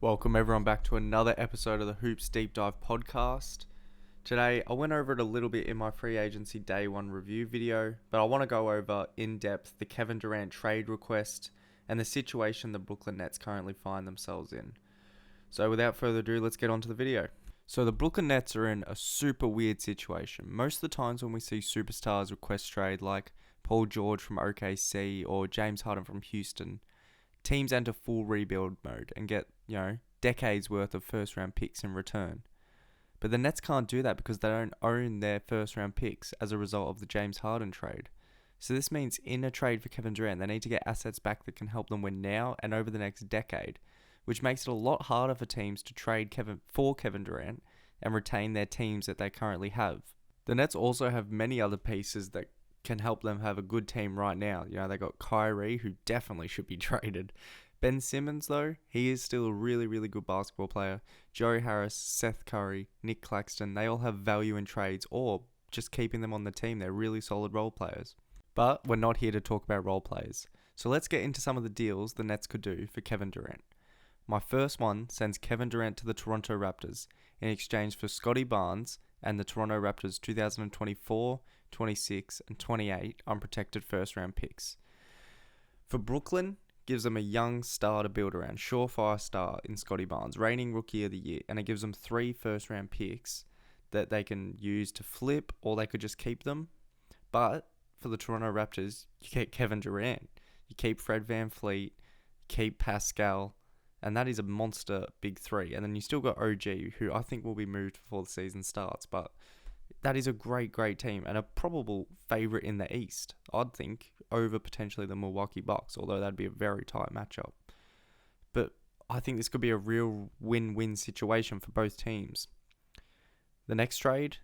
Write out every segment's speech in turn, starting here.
Welcome everyone back to another episode of the Hoops Deep Dive podcast. Today I went over it a little bit in my free agency day one review video, but I want to go over in depth the Kevin Durant trade request and the situation the Brooklyn Nets currently find themselves in. So without further ado, let's get on to the video. So the Brooklyn Nets are in a super weird situation. Most of the times when we see superstars request trade like Paul George from OKC or James Harden from Houston, teams enter full rebuild mode and get, decades worth of first round picks in return. But the Nets can't do that because they don't own their first round picks as a result of the James Harden trade. So this means in a trade for Kevin Durant, they need to get assets back that can help them win now and over the next decade, which makes it a lot harder for teams to trade for Kevin Durant and retain their teams that they currently have. The Nets also have many other pieces that can help them have a good team right now. They got Kyrie, who definitely should be traded. Ben Simmons, though, he is still a really, really good basketball player. Joe Harris, Seth Curry, Nick Claxton, they all have value in trades or just keeping them on the team. They're really solid role players. But we're not here to talk about role players. So let's get into some of the deals the Nets could do for Kevin Durant. My first one sends Kevin Durant to the Toronto Raptors in exchange for Scotty Barnes and the Toronto Raptors 2024, 26, and 28 unprotected first-round picks. For Brooklyn, gives them a young star to build around, surefire star in Scotty Barnes, reigning Rookie of the Year, and it gives them 3 first-round picks that they can use to flip, or they could just keep them. But for the Toronto Raptors, you get Kevin Durant, you keep Fred VanVleet, keep Pascal, and that is a monster big 3. And then you still got OG, who I think will be moved before the season starts. But that is a great, great team and a probable favourite in the East, I'd think, over potentially the Milwaukee Bucks, although that'd be a very tight matchup. But I think this could be a real win-win situation for both teams. The next trade,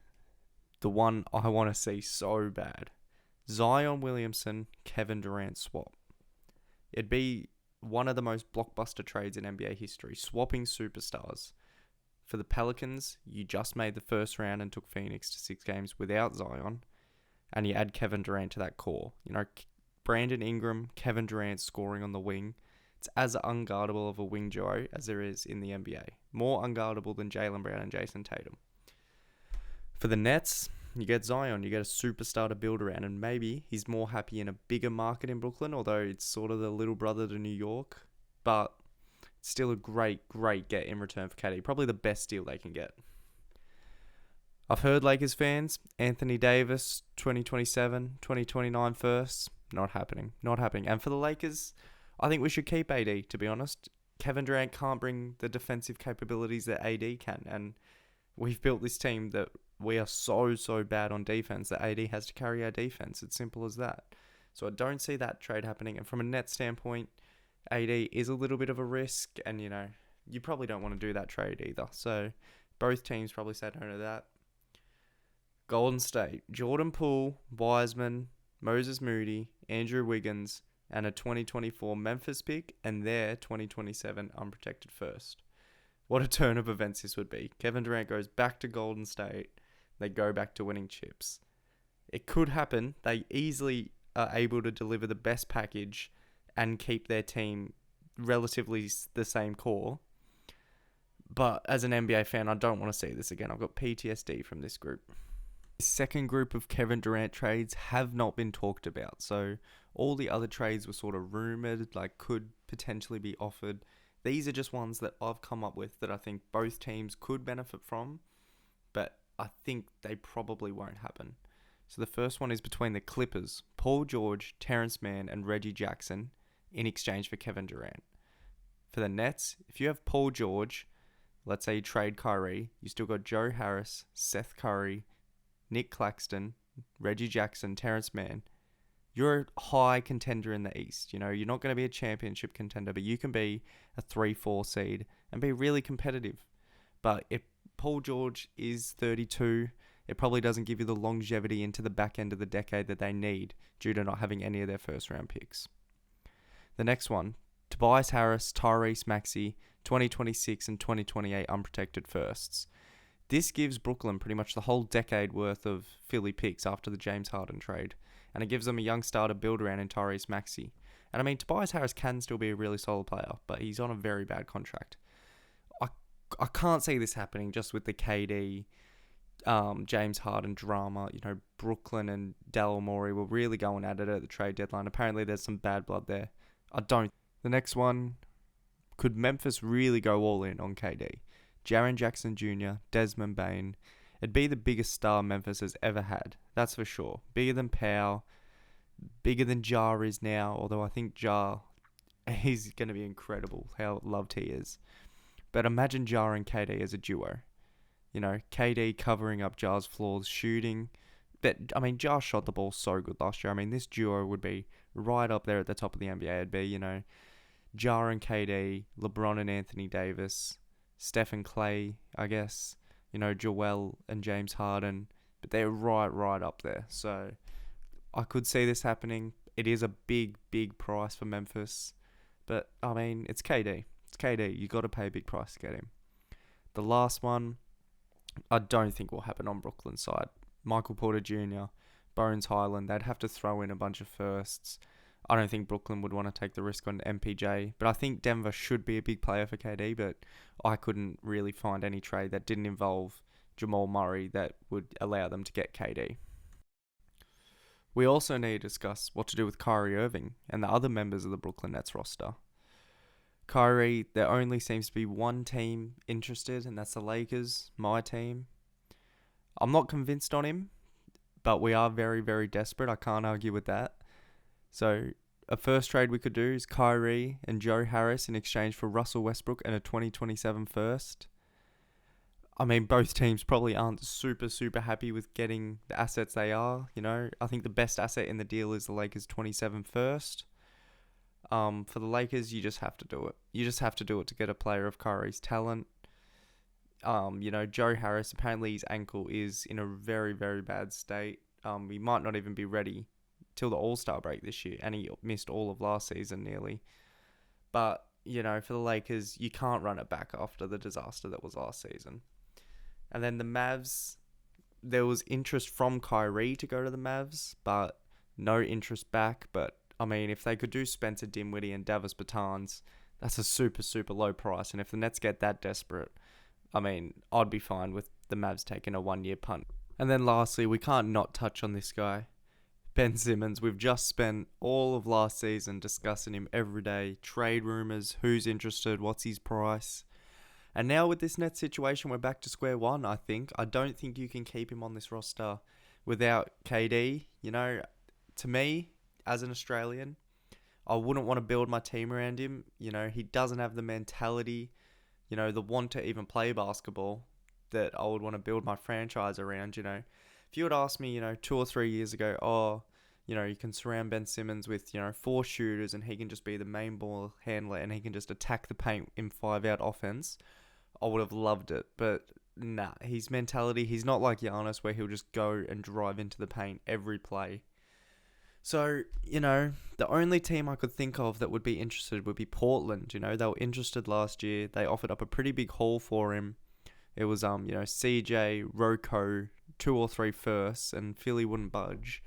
the one I want to see so bad. Zion Williamson, Kevin Durant swap. It'd be one of the most blockbuster trades in NBA history, swapping superstars. For the Pelicans, you just made the first round and took Phoenix to 6 games without Zion, and you add Kevin Durant to that core. Brandon Ingram, Kevin Durant scoring on the wing. It's as unguardable of a wing duo as there is in the NBA. More unguardable than Jaylen Brown and Jason Tatum. For the Nets, you get Zion, you get a superstar to build around, and maybe he's more happy in a bigger market in Brooklyn, although it's sort of the little brother to New York. But still a great, great get in return for KD. Probably the best deal they can get. I've heard Lakers fans, Anthony Davis, 2027, 2029 first. Not happening. And for the Lakers, I think we should keep AD, to be honest. Kevin Durant can't bring the defensive capabilities that AD can. And we've built this team that we are so bad on defense that AD has to carry our defense. It's simple as that. So I don't see that trade happening. And from a net standpoint, AD is a little bit of a risk, and you probably don't want to do that trade either. So both teams probably say no to that. Golden State, Jordan Poole, Wiseman, Moses Moody, Andrew Wiggins, and a 2024 Memphis pick, and their 2027 unprotected first. What a turn of events this would be. Kevin Durant goes back to Golden State. They go back to winning chips. It could happen. They easily are able to deliver the best package and keep their team relatively the same core. But as an NBA fan, I don't want to see this again. I've got PTSD from this group. The second group of Kevin Durant trades have not been talked about. So all the other trades were sort of rumoured, could potentially be offered. These are just ones that I've come up with that I think both teams could benefit from, but I think they probably won't happen. So the first one is between the Clippers, Paul George, Terrence Mann, and Reggie Jackson in exchange for Kevin Durant. For the Nets, if you have Paul George, let's say you trade Kyrie, you still got Joe Harris, Seth Curry, Nick Claxton, Reggie Jackson, Terrence Mann. You're a high contender in the East. You're not going to be a championship contender, but you can be a 3-4 seed and be really competitive. But if Paul George is 32, it probably doesn't give you the longevity into the back end of the decade that they need due to not having any of their first round picks. The next one, Tobias Harris, Tyrese Maxey, 2026 and 2028 unprotected firsts. This gives Brooklyn pretty much the whole decade worth of Philly picks after the James Harden trade, and it gives them a young star to build around in Tyrese Maxey. And Tobias Harris can still be a really solid player, but he's on a very bad contract. I can't see this happening just with the KD, James Harden drama. Brooklyn and Daryl Morey were really going at it at the trade deadline. Apparently, there's some bad blood there. The next one, could Memphis really go all in on KD? Jaren Jackson Jr., Desmond Bane. It'd be the biggest star Memphis has ever had. That's for sure. Bigger than Powell. Bigger than Jar is now. Although I think Jar, he's going to be incredible. How loved he is. But imagine Jar and KD as a duo. KD covering up Jar's flaws, shooting. But, Jar shot the ball so good last year. This duo would be right up there at the top of the NBA. It'd be, Jar and KD, LeBron and Anthony Davis, Steph and Clay, I guess. Joel and James Harden. But they're right up there. So, I could see this happening. It is a big, big price for Memphis. But, it's KD. It's KD. You got to pay a big price to get him. The last one, I don't think will happen on Brooklyn's side. Michael Porter Jr., Bones Highland, they'd have to throw in a bunch of firsts. I don't think Brooklyn would want to take the risk on MPJ, but I think Denver should be a big player for KD, but I couldn't really find any trade that didn't involve Jamal Murray that would allow them to get KD. We also need to discuss what to do with Kyrie Irving and the other members of the Brooklyn Nets roster. Kyrie, there only seems to be one team interested, and that's the Lakers, my team. I'm not convinced on him, but we are very, very desperate. I can't argue with that. So, a first trade we could do is Kyrie and Joe Harris in exchange for Russell Westbrook and a 2027 first. Both teams probably aren't super, super happy with getting the assets they are. I think the best asset in the deal is the Lakers' 27 first. For the Lakers, you just have to do it. You just have to do it to get a player of Kyrie's talent. Joe Harris, apparently his ankle is in a very, very bad state. He might not even be ready till the All-Star break this year, and he missed all of last season nearly. But, for the Lakers, you can't run it back after the disaster that was last season. And then the Mavs, there was interest from Kyrie to go to the Mavs, but no interest back. But, if they could do Spencer Dinwiddie and Davis Bertans, that's a super, super low price. And if the Nets get that desperate, I'd be fine with the Mavs taking a 1-year punt. And then lastly, we can't not touch on this guy, Ben Simmons. We've just spent all of last season discussing him every day. Trade rumors, who's interested, what's his price. And now with this Nets situation, we're back to square one, I think. I don't think you can keep him on this roster without KD. To me, as an Australian, I wouldn't want to build my team around him. He doesn't have the mentality, the want to even play basketball that I would want to build my franchise around. If you had asked me, 2 or 3 years ago, you can surround Ben Simmons with, 4 shooters and he can just be the main ball handler and he can just attack the paint in 5-out offense, I would have loved it. But nah, his mentality, he's not like Giannis where he'll just go and drive into the paint every play. So, the only team I could think of that would be interested would be Portland. They were interested last year. They offered up a pretty big haul for him. It was, CJ, Rocco, 2 or 3 firsts, and Philly wouldn't budge.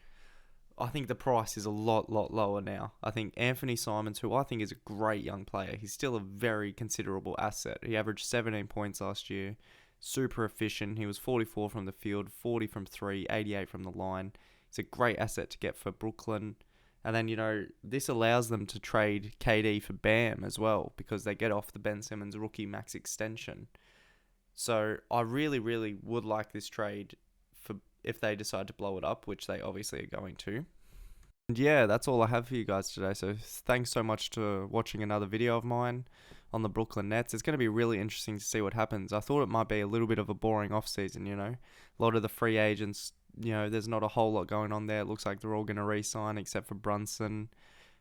I think the price is a lot lower now. I think Anthony Simons, who I think is a great young player, he's still a very considerable asset. He averaged 17 points last year, super efficient. He was 44 from the field, 40 from 3, 88 from the line. It's a great asset to get for Brooklyn. And then, this allows them to trade KD for Bam as well because they get off the Ben Simmons rookie max extension. So I really, really would like this trade for if they decide to blow it up, which they obviously are going to. And yeah, that's all I have for you guys today. So thanks so much for watching another video of mine on the Brooklyn Nets. It's going to be really interesting to see what happens. I thought it might be a little bit of a boring offseason, A lot of the free agents, there's not a whole lot going on there. It looks like they're all going to re-sign except for Brunson.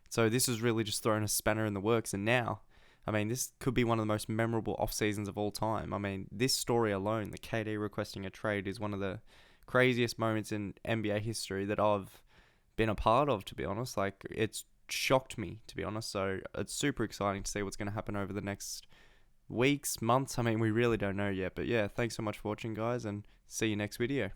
So this has really just thrown a spanner in the works. And now, this could be one of the most memorable off seasons of all time. This story alone, the KD requesting a trade, is one of the craziest moments in NBA history that I've been a part of, to be honest. It's shocked me, to be honest. So it's super exciting to see what's going to happen over the next weeks, months. We really don't know yet. But yeah, thanks so much for watching, guys, and see you next video.